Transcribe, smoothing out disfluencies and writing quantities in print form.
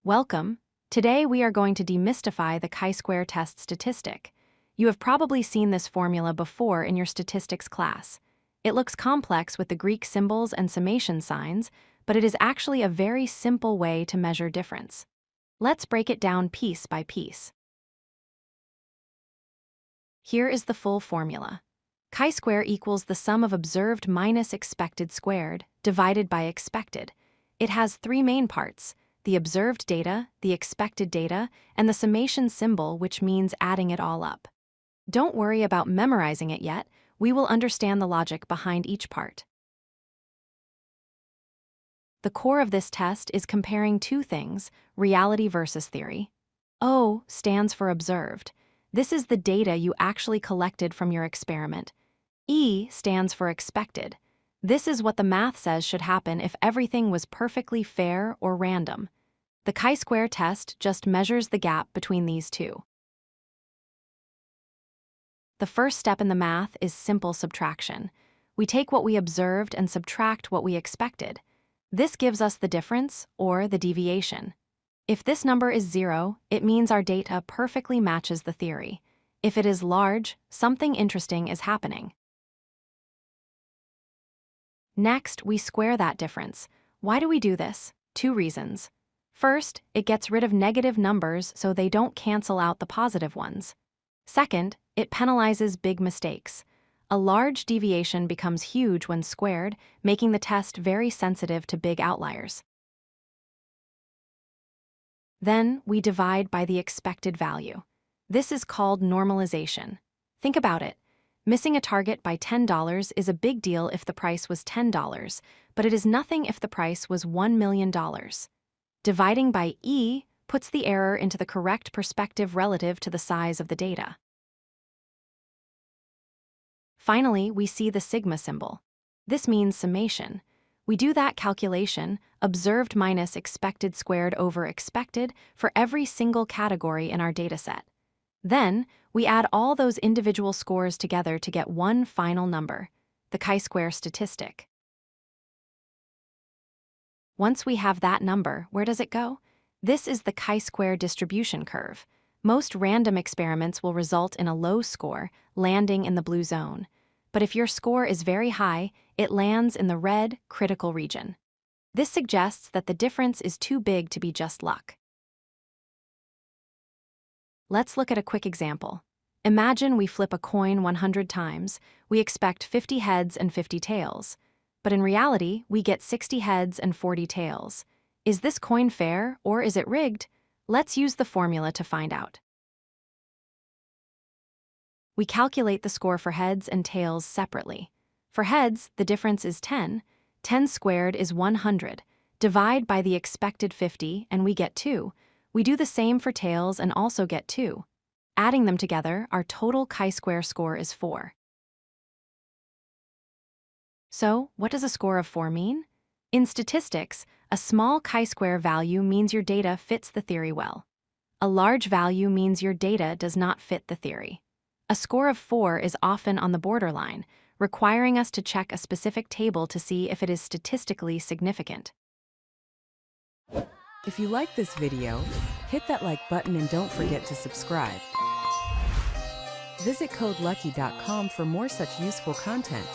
Welcome. Today we are going to demystify the Chi-Square Test Statistic. You have probably seen this formula before in your statistics class. It looks complex with the Greek symbols and summation signs, but it is actually a very simple way to measure difference. Let's break it down piece by piece. Here is the full formula. Chi-square equals the sum of observed minus expected squared, divided by expected. It has three main parts: the observed data, the expected data, and the summation symbol, which means adding it all up. Don't worry about memorizing it yet. We will understand the logic behind each part. The core of this test is comparing two things, reality versus theory. O stands for observed. This is the data you actually collected from your experiment. E stands for expected. This is what the math says should happen if everything was perfectly fair or random. The Chi-square test just measures the gap between these two. The first step in the math is simple subtraction. We take what we observed and subtract what we expected. This gives us the difference, or the deviation. If this number is 0, it means our data perfectly matches the theory. If it is large, something interesting is happening. Next, we square that difference. Why do we do this? Two reasons. First, it gets rid of negative numbers so they don't cancel out the positive ones. Second, it penalizes big mistakes. A large deviation becomes huge when squared, making the test very sensitive to big outliers. Then, we divide by the expected value. This is called normalization. Think about it. Missing a target by $10 is a big deal if the price was $10, but it is nothing if the price was $1 million. Dividing by E puts the error into the correct perspective relative to the size of the data. Finally, we see the sigma symbol. This means summation. We do that calculation, observed minus expected squared over expected, for every single category in our dataset. Then, we add all those individual scores together to get one final number, the Chi-square statistic. Once we have that number, where does it go? This is the Chi-square distribution curve. Most random experiments will result in a low score, landing in the blue zone. But if your score is very high, it lands in the red, critical region. This suggests that the difference is too big to be just luck. Let's look at a quick example. Imagine we flip a coin 100 times. We expect 50 heads and 50 tails. But in reality, we get 60 heads and 40 tails. Is this coin fair, or is it rigged? Let's use the formula to find out. We calculate the score for heads and tails separately. For heads, the difference is 10. 10 squared is 100. Divide by the expected 50, and we get 2. We do the same for tails and also get 2. Adding them together, our total chi-square score is 4. So, what does a score of 4 mean? In statistics, a small chi-square value means your data fits the theory well. A large value means your data does not fit the theory. A score of 4 is often on the borderline, requiring us to check a specific table to see if it is statistically significant. If you like this video, hit that like button and don't forget to subscribe. Visit codelucky.com for more such useful content.